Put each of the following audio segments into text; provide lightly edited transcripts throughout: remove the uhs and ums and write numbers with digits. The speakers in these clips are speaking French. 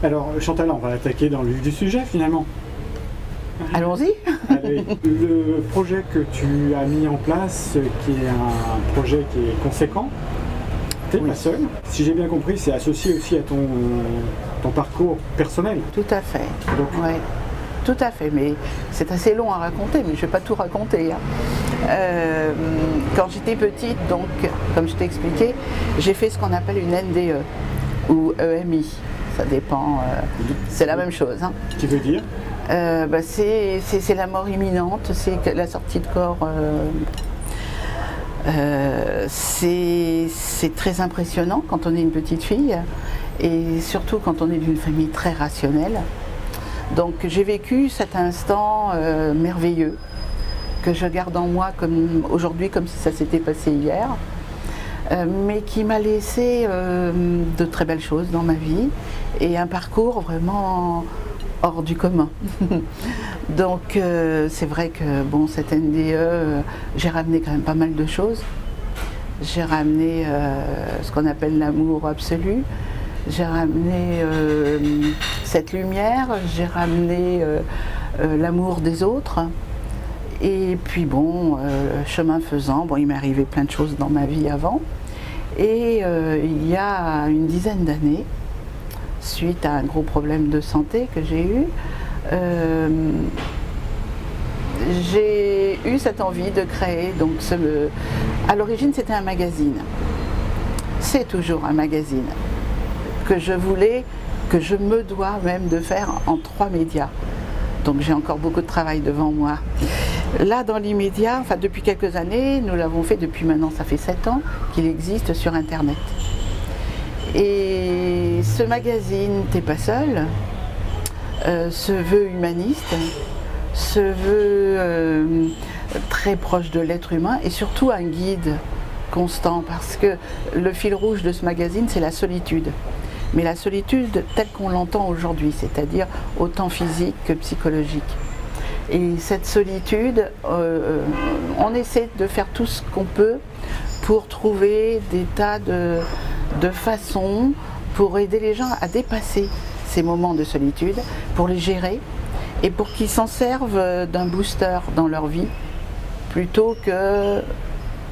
Alors Chantal, on va attaquer dans le vif du sujet finalement. Allons-y. Allez, le projet que tu as mis en place, qui est un projet qui est conséquent, t'es pas seul. Si j'ai bien compris, c'est associé aussi à ton parcours personnel. Tout à fait. Donc, Ouais. Tout à fait, mais c'est assez long à raconter, mais je ne vais pas tout raconter. Quand j'étais petite, donc, comme je t'ai expliqué, j'ai fait ce qu'on appelle une NDE ou EMI. Ça dépend, c'est la même chose. Hein. qui veut dire C'est la mort imminente, c'est la sortie de corps. C'est très impressionnant quand on est une petite fille et surtout quand on est d'une famille très rationnelle. Donc j'ai vécu cet instant merveilleux que je garde en moi comme aujourd'hui comme si ça s'était passé hier, mais qui m'a laissé de très belles choses dans ma vie et un parcours vraiment hors du commun. Donc c'est vrai que bon, cette NDE, j'ai ramené quand même pas mal de choses. J'ai ramené ce qu'on appelle l'amour absolu. J'ai ramené cette lumière, j'ai ramené l'amour des autres. Et puis bon, chemin faisant, bon, il m'est arrivé plein de choses dans ma vie avant. Et il y a une dizaine d'années, suite à un gros problème de santé que j'ai eu cette envie de créer. Donc à l'origine, c'était un magazine. C'est toujours un magazine que je voulais, que je me dois même de faire en 3 médias. Donc j'ai encore beaucoup de travail devant moi. Là, dans l'immédiat, enfin depuis quelques années, nous l'avons fait depuis maintenant, ça fait 7 ans qu'il existe sur Internet. Et ce magazine, T'es pas seul, se veut humaniste, se veut très proche de l'être humain et surtout un guide constant parce que le fil rouge de ce magazine, c'est la solitude. Mais la solitude telle qu'on l'entend aujourd'hui, c'est-à-dire autant physique que psychologique. Et cette solitude, on essaie de faire tout ce qu'on peut pour trouver des tas de façons pour aider les gens à dépasser ces moments de solitude, pour les gérer et pour qu'ils s'en servent d'un booster dans leur vie, plutôt que,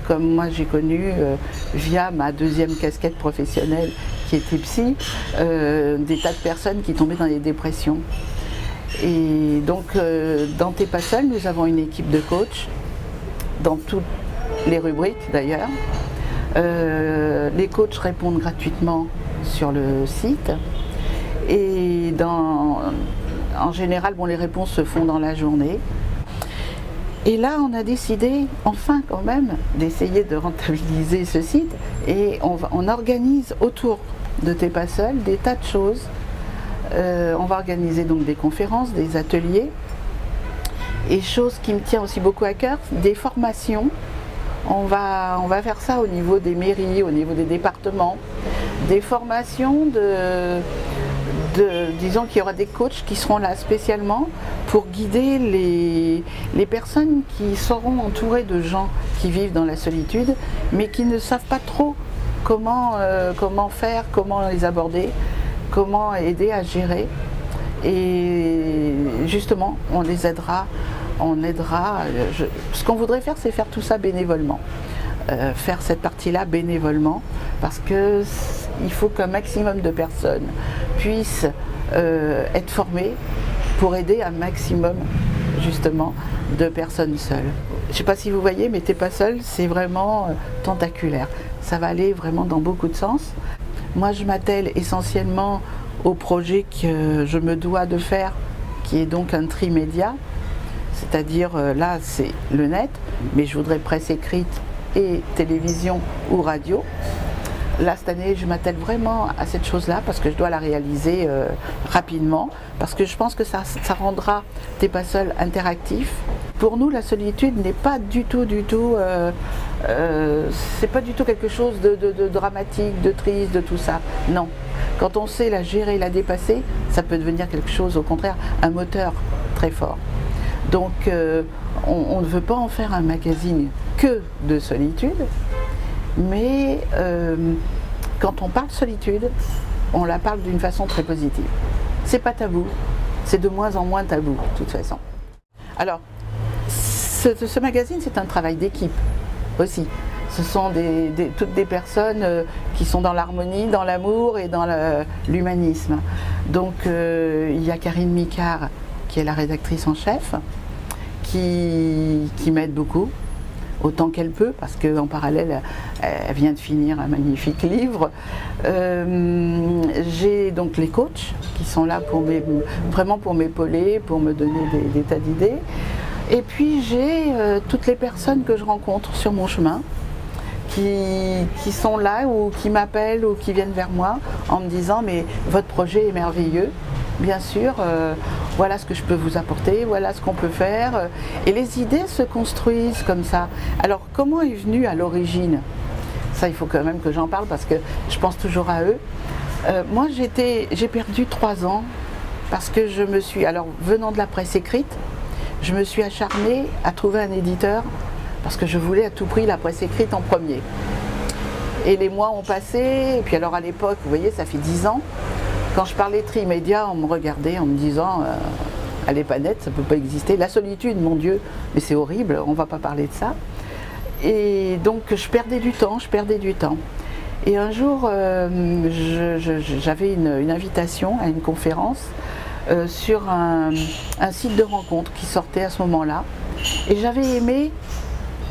comme moi j'ai connu via ma 2e casquette professionnelle qui était psy, des tas de personnes qui tombaient dans des dépressions. Et donc dans T'es pas seul, nous avons une équipe de coachs, dans toutes les rubriques d'ailleurs. Les coachs répondent gratuitement sur le site. Et en général, bon, les réponses se font dans la journée. Et là, on a décidé, enfin quand même, d'essayer de rentabiliser ce site. Et on organise autour de T'es pas seul des tas de choses. On va organiser donc des conférences, des ateliers. Et chose qui me tient aussi beaucoup à cœur, des formations. On va faire ça au niveau des mairies, au niveau des départements. Des formations disons qu'il y aura des coachs qui seront là spécialement pour guider les personnes qui seront entourées de gens qui vivent dans la solitude, mais qui ne savent pas trop comment faire, comment les aborder, comment aider à gérer. Et justement, on les aidera, ce qu'on voudrait faire, c'est faire tout ça bénévolement. Faire cette partie-là bénévolement, parce qu'il faut qu'un maximum de personnes puissent être formées pour aider un maximum justement de personnes seules. Je ne sais pas si vous voyez, mais T'es pas seul, c'est vraiment tentaculaire. Ça va aller vraiment dans beaucoup de sens. Moi, je m'attelle essentiellement au projet que je me dois de faire, qui est donc un trimédia, c'est-à-dire là, c'est le net, mais je voudrais presse écrite et télévision ou radio. Là, cette année, je m'attelle vraiment à cette chose-là parce que je dois la réaliser rapidement, parce que je pense que ça rendra T'es pas seul interactif. Pour nous, la solitude n'est pas du tout, c'est pas du tout quelque chose de dramatique, de triste, de tout ça. Non. Quand on sait la gérer, la dépasser, ça peut devenir quelque chose, au contraire, un moteur très fort. Donc, on ne veut pas en faire un magazine que de solitude, mais quand on parle solitude, on la parle d'une façon très positive. c'est pas tabou. C'est de moins en moins tabou, de toute façon. Alors, ce magazine, c'est un travail d'équipe aussi. Ce sont toutes des personnes qui sont dans l'harmonie, dans l'amour et dans l'humanisme. Donc, il y a Karine Micard, qui est la rédactrice en chef, qui m'aide beaucoup, autant qu'elle peut, parce qu'en parallèle, elle vient de finir un magnifique livre. J'ai donc les coachs qui sont là vraiment pour m'épauler, pour me donner des tas d'idées. Et puis j'ai toutes les personnes que je rencontre sur mon chemin, qui sont là ou qui m'appellent ou qui viennent vers moi en me disant mais votre projet est merveilleux, bien sûr, voilà ce que je peux vous apporter, voilà ce qu'on peut faire. Et les idées se construisent comme ça. Alors comment est venue à l'origine? Ça, il faut quand même que j'en parle parce que je pense toujours à eux. Moi, j'ai perdu 3 ans parce que alors venant de la presse écrite, je me suis acharnée à trouver un éditeur parce que je voulais à tout prix la presse écrite en premier. Et les mois ont passé, et puis alors à l'époque, vous voyez, ça fait 10 ans, quand je parlais Trimédia, on me regardait en me disant elle n'est pas nette, ça ne peut pas exister. La solitude, mon Dieu, mais c'est horrible, on ne va pas parler de ça. Et donc je perdais du temps. Et un jour, j'avais une invitation à une conférence sur un site de rencontre qui sortait à ce moment-là. Et j'avais aimé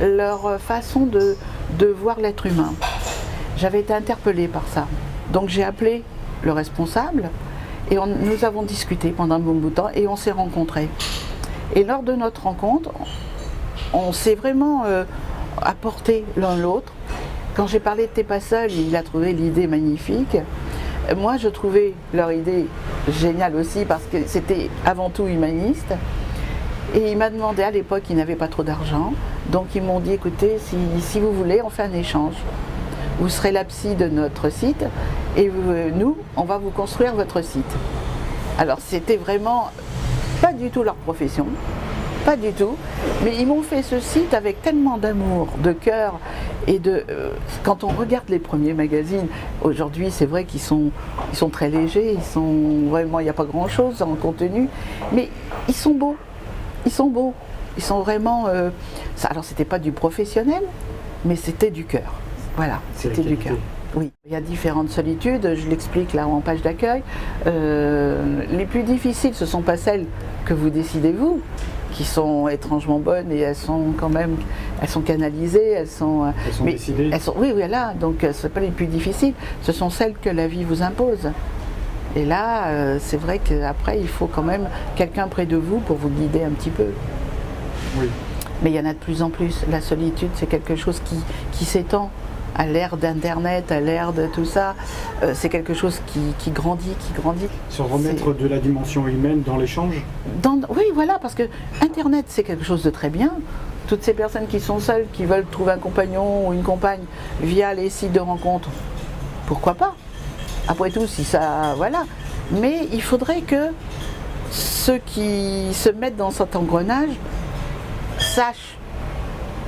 leur façon de voir l'être humain. J'avais été interpellée par ça. Donc j'ai appelé le responsable et nous avons discuté pendant un bon bout de temps et on s'est rencontrés. Et lors de notre rencontre, on s'est vraiment apporté l'un l'autre. Quand j'ai parlé de T'es pas seul, il a trouvé l'idée magnifique. Moi, je trouvais leur idée géniale aussi parce que c'était avant tout humaniste. Et il m'a demandé, à l'époque, ils n'avaient pas trop d'argent, donc ils m'ont dit, écoutez, si vous voulez, on fait un échange. Vous serez la psy de notre site et nous, on va vous construire votre site. Alors, c'était vraiment pas du tout leur profession, pas du tout, mais ils m'ont fait ce site avec tellement d'amour, de cœur et quand on regarde les premiers magazines, aujourd'hui, c'est vrai qu'ils sont très légers, il n'y a pas grand-chose en contenu, mais ils sont beaux. Ils sont vraiment... alors, c'était pas du professionnel, mais c'était du cœur. Voilà, c'était du cœur. Oui, il y a différentes solitudes, je l'explique là en page d'accueil. Les plus difficiles, ce ne sont pas celles que vous décidez vous, qui sont étrangement bonnes et elles sont canalisées, elles sont décidées. Oui, voilà, donc ce ne sont pas les plus difficiles, ce sont celles que la vie vous impose. Et là, c'est vrai qu'après, il faut quand même quelqu'un près de vous pour vous guider un petit peu. Oui. Mais il y en a de plus en plus. La solitude, c'est quelque chose qui s'étend à l'ère d'Internet, à l'ère de tout ça. C'est quelque chose qui grandit. Se remettre de la dimension humaine dans l'échange. Oui, voilà, parce que Internet, c'est quelque chose de très bien. Toutes ces personnes qui sont seules, qui veulent trouver un compagnon ou une compagne via les sites de rencontres, pourquoi pas? Après tout, si ça... Voilà. Mais il faudrait que ceux qui se mettent dans cet engrenage sachent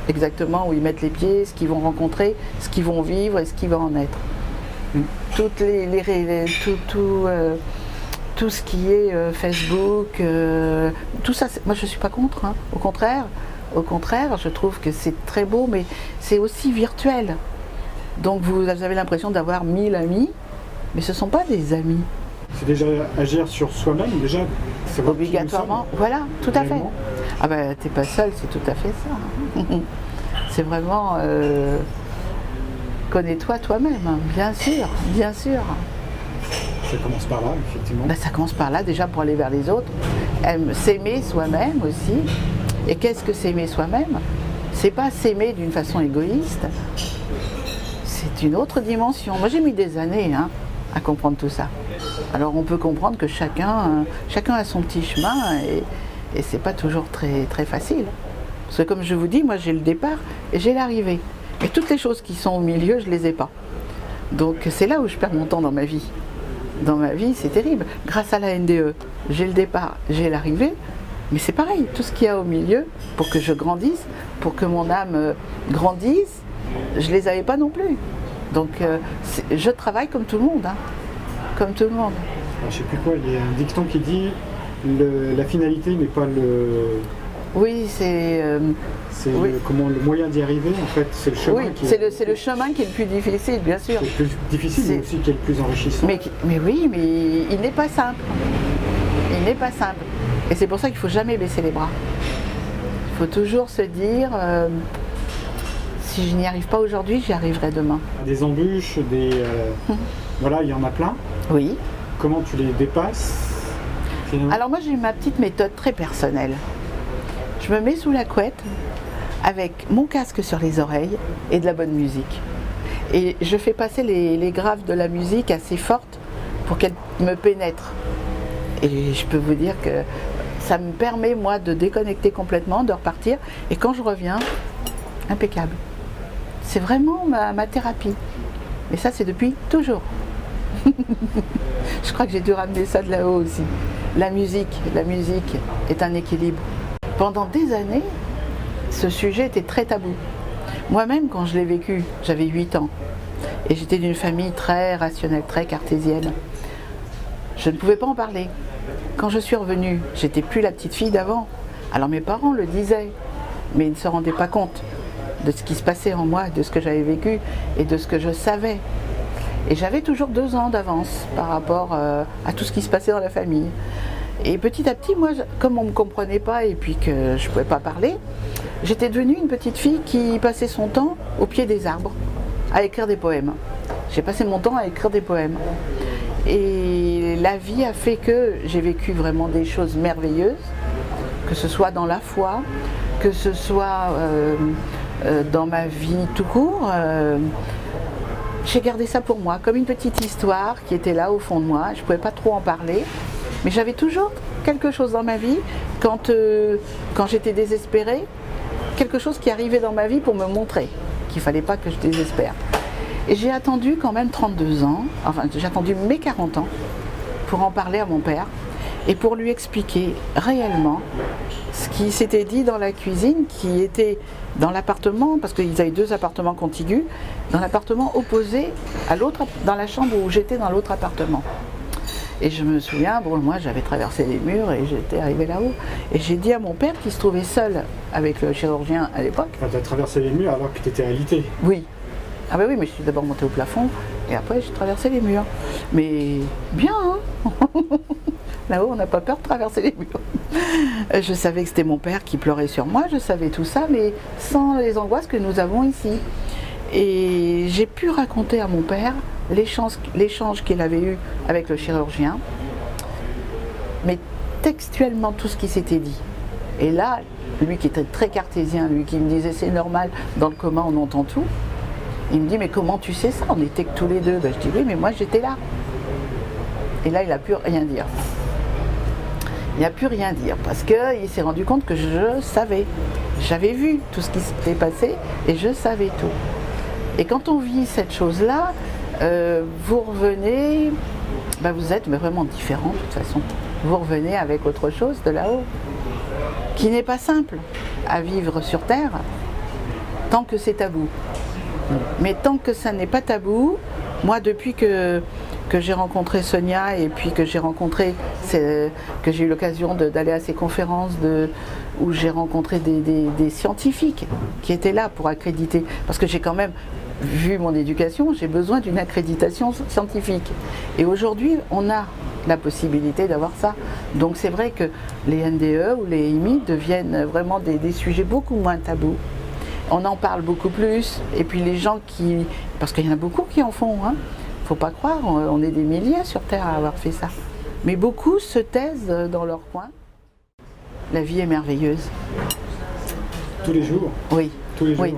exactement où ils mettent les pieds, ce qu'ils vont rencontrer, ce qu'ils vont vivre et ce qui va en être. Tout ce qui est Facebook, tout ça, moi je ne suis pas contre. Hein. Au contraire, je trouve que c'est très beau, mais c'est aussi virtuel. Donc vous avez l'impression d'avoir 1000 amis, mais ce ne sont pas des amis. C'est déjà agir sur soi-même, déjà. Obligatoirement, voilà, tout à fait. Ah ben, t'es pas seul, c'est tout à fait ça. C'est vraiment connais-toi toi-même, hein. Bien sûr. Ça commence par là, effectivement. Ben, ça commence par là, déjà pour aller vers les autres. S'aimer soi-même aussi. Et qu'est-ce que s'aimer soi-même? C'est pas s'aimer d'une façon égoïste. C'est une autre dimension. Moi, j'ai mis des années à comprendre tout ça. Alors, on peut comprendre que chacun a son petit chemin et c'est pas toujours très, très facile. Parce que comme je vous dis, moi j'ai le départ et j'ai l'arrivée. Et toutes les choses qui sont au milieu, je les ai pas. Donc c'est là où je perds mon temps dans ma vie. Dans ma vie, c'est terrible. Grâce à la NDE, j'ai le départ, j'ai l'arrivée, mais c'est pareil, tout ce qu'il y a au milieu, pour que je grandisse, pour que mon âme grandisse, je les avais pas non plus. Donc je travaille comme tout le monde, comme tout le monde. je sais plus quoi, il y a un dicton qui dit la finalité n'est pas le... Oui, c'est oui. Le moyen d'y arriver, en fait, c'est le chemin c'est le chemin qui est le plus difficile, bien sûr. C'est le plus difficile, mais aussi qui est le plus enrichissant. Mais oui, mais il n'est pas simple. Il n'est pas simple. Et c'est pour ça qu'il ne faut jamais baisser les bras. Il faut toujours se dire, si je n'y arrive pas aujourd'hui, j'y arriverai demain. Des embûches, voilà, il y en a plein. Oui. Comment tu les dépasses finalement? Alors moi, j'ai ma petite méthode très personnelle. Je me mets sous la couette avec mon casque sur les oreilles et de la bonne musique. Et je fais passer les graves de la musique assez fortes pour qu'elle me pénètre. Et je peux vous dire que ça me permet, moi, de déconnecter complètement, de repartir. Et quand je reviens, impeccable. C'est vraiment ma thérapie. Et ça, c'est depuis toujours. Je crois que j'ai dû ramener ça de là-haut aussi. La musique est un équilibre. Pendant des années, ce sujet était très tabou. Moi-même, quand je l'ai vécu, j'avais 8 ans. Et j'étais d'une famille très rationnelle, très cartésienne. Je ne pouvais pas en parler. Quand je suis revenue, j'étais plus la petite fille d'avant. Alors mes parents le disaient, mais ils ne se rendaient pas compte de ce qui se passait en moi, de ce que j'avais vécu et de ce que je savais. Et j'avais toujours 2 ans d'avance par rapport à tout ce qui se passait dans la famille. Et petit à petit, moi, comme on ne me comprenait pas et puis que je ne pouvais pas parler, j'étais devenue une petite fille qui passait son temps au pied des arbres à écrire des poèmes. J'ai passé mon temps à écrire des poèmes. Et la vie a fait que j'ai vécu vraiment des choses merveilleuses, que ce soit dans la foi, que ce soit dans ma vie tout court. J'ai gardé ça pour moi, comme une petite histoire qui était là au fond de moi. Je ne pouvais pas trop en parler, mais j'avais toujours quelque chose dans ma vie, quand j'étais désespérée, quelque chose qui arrivait dans ma vie pour me montrer qu'il ne fallait pas que je désespère. Et j'ai attendu quand même 32 ans, enfin j'ai attendu mes 40 ans pour en parler à mon père et pour lui expliquer réellement ce qui s'était dit dans la cuisine, qui était dans l'appartement, parce qu'ils avaient 2 appartements contigus, dans l'appartement opposé à l'autre, dans la chambre où j'étais dans l'autre appartement. Et je me souviens, bon, moi j'avais traversé les murs et j'étais arrivée là-haut. Et j'ai dit à mon père qui se trouvait seul avec le chirurgien à l'époque. Enfin, tu as traversé les murs alors que tu étais alité. Oui. Ah ben oui, mais je suis d'abord montée au plafond et après j'ai traversé les murs. Mais bien, hein. Là-haut, on n'a pas peur de traverser les murs. Je savais que c'était mon père qui pleurait sur moi, je savais tout ça, mais sans les angoisses que nous avons ici. Et j'ai pu raconter à mon père l'échange qu'il avait eu avec le chirurgien, mais textuellement tout ce qui s'était dit. Et là, lui qui était très cartésien, lui qui me disait c'est normal, dans le coma on entend tout, il me dit mais comment tu sais ça? On était que tous les deux. Ben, je dis oui mais moi j'étais là. Et là il n'a pu rien dire. Il n'a pu rien dire parce qu'il s'est rendu compte que je savais. J'avais vu tout ce qui s'était passé et je savais tout. Et quand on vit cette chose-là, vous revenez, ben vous êtes vraiment différent de toute façon. Vous revenez avec autre chose de là-haut, qui n'est pas simple à vivre sur Terre, tant que c'est tabou. Mais tant que ça n'est pas tabou, moi depuis que j'ai rencontré Sonia et puis que j'ai eu l'occasion d'aller à ces conférences où j'ai rencontré des scientifiques qui étaient là pour accréditer, parce que j'ai quand même vu mon éducation, j'ai besoin d'une accréditation scientifique. Et aujourd'hui, on a la possibilité d'avoir ça. Donc c'est vrai que les NDE ou les IMI deviennent vraiment des sujets beaucoup moins tabous. On en parle beaucoup plus. Et puis les gens parce qu'il y en a beaucoup qui en font, hein. Faut pas croire, on est des milliers sur Terre à avoir fait ça. Mais beaucoup se taisent dans leur coin. La vie est merveilleuse. Tous les jours? Oui. Tous les jours. Oui.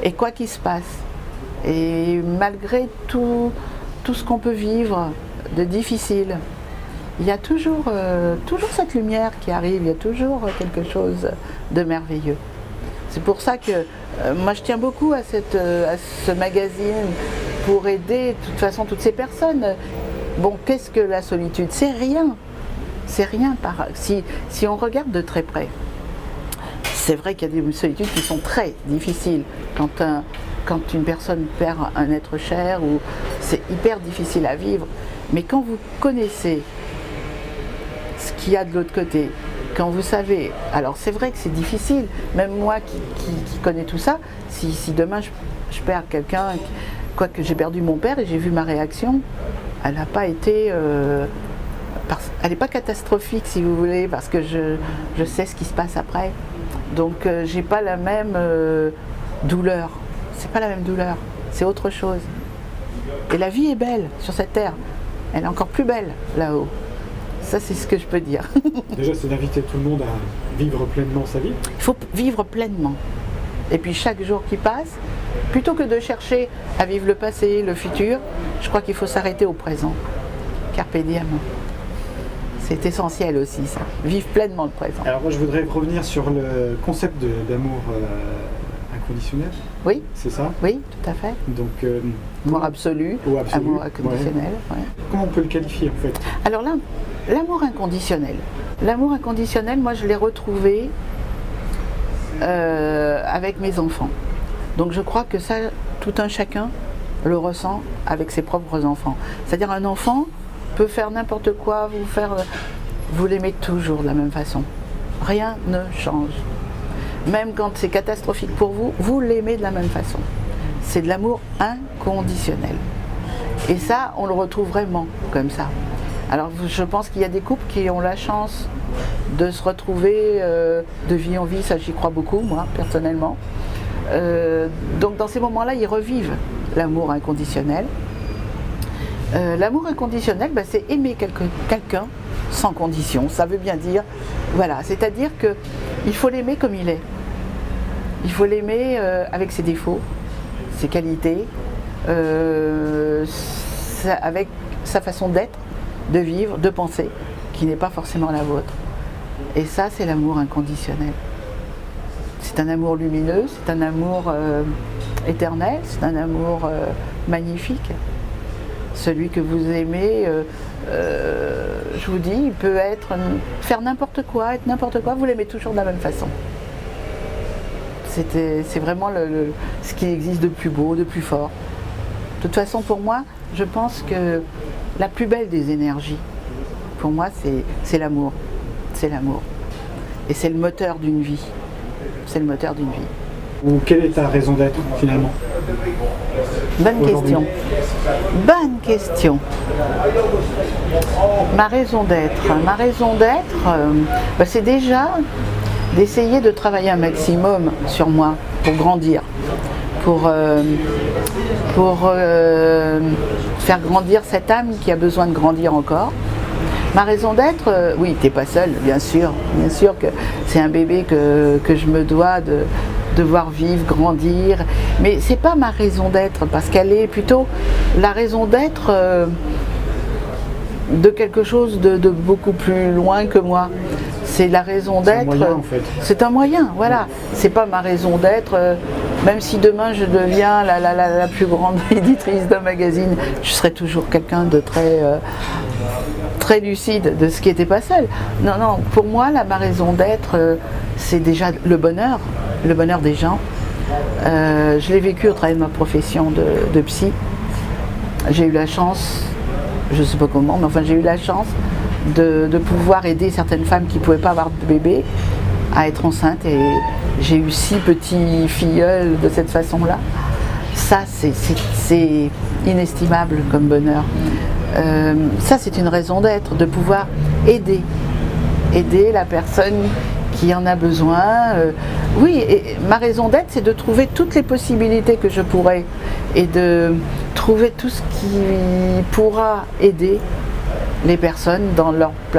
Et quoi qu'il se passe, et malgré tout ce qu'on peut vivre de difficile, il y a toujours cette lumière qui arrive, il y a toujours quelque chose de merveilleux. C'est pour ça que moi je tiens beaucoup à ce magazine pour aider de toute façon toutes ces personnes. Bon, qu'est-ce que la solitude? C'est rien. C'est rien si on regarde de très près. C'est vrai qu'il y a des solitudes qui sont très difficiles. Quand une personne perd un être cher, c'est hyper difficile à vivre. Mais quand vous connaissez ce qu'il y a de l'autre côté. Quand vous savez, alors c'est vrai que c'est difficile, même moi qui connais tout ça, si demain je perds quelqu'un, quoique j'ai perdu mon père et j'ai vu ma réaction, elle n'a pas été... elle n'est pas catastrophique si vous voulez, parce que je sais ce qui se passe après. Donc j'ai pas la même douleur. C'est pas la même douleur, c'est autre chose. Et la vie est belle sur cette terre. Elle est encore plus belle là-haut. Ça, c'est ce que je peux dire. Déjà, c'est d'inviter tout le monde à vivre pleinement sa vie. Il faut vivre pleinement. Et puis chaque jour qui passe, plutôt que de chercher à vivre le passé, le futur, je crois qu'il faut s'arrêter au présent. Carpe diem. C'est essentiel aussi, ça. Vivre pleinement le présent. Alors moi, je voudrais revenir sur le concept d'amour inconditionnel. Oui. C'est ça? Oui, tout à fait. Donc, amour absolu, amour inconditionnel. Ouais. Ouais. Comment on peut le qualifier en fait? Alors là, l'amour inconditionnel. L'amour inconditionnel, moi je l'ai retrouvé avec mes enfants. Donc je crois que ça, tout un chacun le ressent avec ses propres enfants. C'est-à-dire un enfant peut faire n'importe quoi, vous l'aimez toujours de la même façon. Rien ne change. Même quand c'est catastrophique pour vous, vous l'aimez de la même façon. C'est de l'amour inconditionnel. Et ça, on le retrouve vraiment comme ça. Alors je pense qu'il y a des couples qui ont la chance de se retrouver de vie en vie, ça j'y crois beaucoup, moi, personnellement. Donc dans ces moments-là, ils revivent l'amour inconditionnel. L'amour inconditionnel, c'est aimer quelqu'un sans condition. Ça veut bien dire, voilà, c'est-à-dire qu'il faut l'aimer comme il est. Il faut l'aimer avec ses défauts, ses qualités, avec sa façon d'être, de vivre, de penser, qui n'est pas forcément la vôtre. Et ça, c'est l'amour inconditionnel. C'est un amour lumineux, c'est un amour éternel, c'est un amour magnifique. Celui que vous aimez, je vous dis, il peut faire n'importe quoi, être n'importe quoi, vous l'aimez toujours de la même façon. C'est vraiment ce qui existe de plus beau, de plus fort. De toute façon, pour moi, je pense que la plus belle des énergies, pour moi, c'est l'amour. C'est l'amour. Et c'est le moteur d'une vie. C'est le moteur d'une vie. Ou quelle est ta raison d'être, finalement? Bonne question. Bonne question. Ma raison d'être. Ma raison d'être, c'est déjà d'essayer de travailler un maximum sur moi pour grandir, pour faire grandir cette âme qui a besoin de grandir encore. Ma raison d'être, oui, t'es pas seule, bien sûr que c'est un bébé que je me dois de voir vivre, grandir, mais c'est pas ma raison d'être, parce qu'elle est plutôt la raison d'être de quelque chose de beaucoup plus loin que moi. C'est la raison d'être. C'est un moyen, en fait. C'est un moyen, voilà. C'est pas ma raison d'être. Même si demain je deviens la plus grande éditrice d'un magazine, je serai toujours quelqu'un de très lucide de ce qui n'était pas seul. Non, pour moi, ma raison d'être, c'est déjà le bonheur des gens. Je l'ai vécu au travers de ma profession de psy. J'ai eu la chance, je ne sais pas comment, mais enfin j'ai eu la chance de pouvoir aider certaines femmes qui ne pouvaient pas avoir de bébé à être enceintes, et j'ai eu 6 petits filleuls de cette façon-là. Ça, c'est inestimable comme bonheur. Ça, c'est une raison d'être, de pouvoir aider la personne qui en a besoin. Oui, et ma raison d'être, c'est de trouver toutes les possibilités que je pourrais et de trouver tout ce qui pourra aider les personnes dans leur place.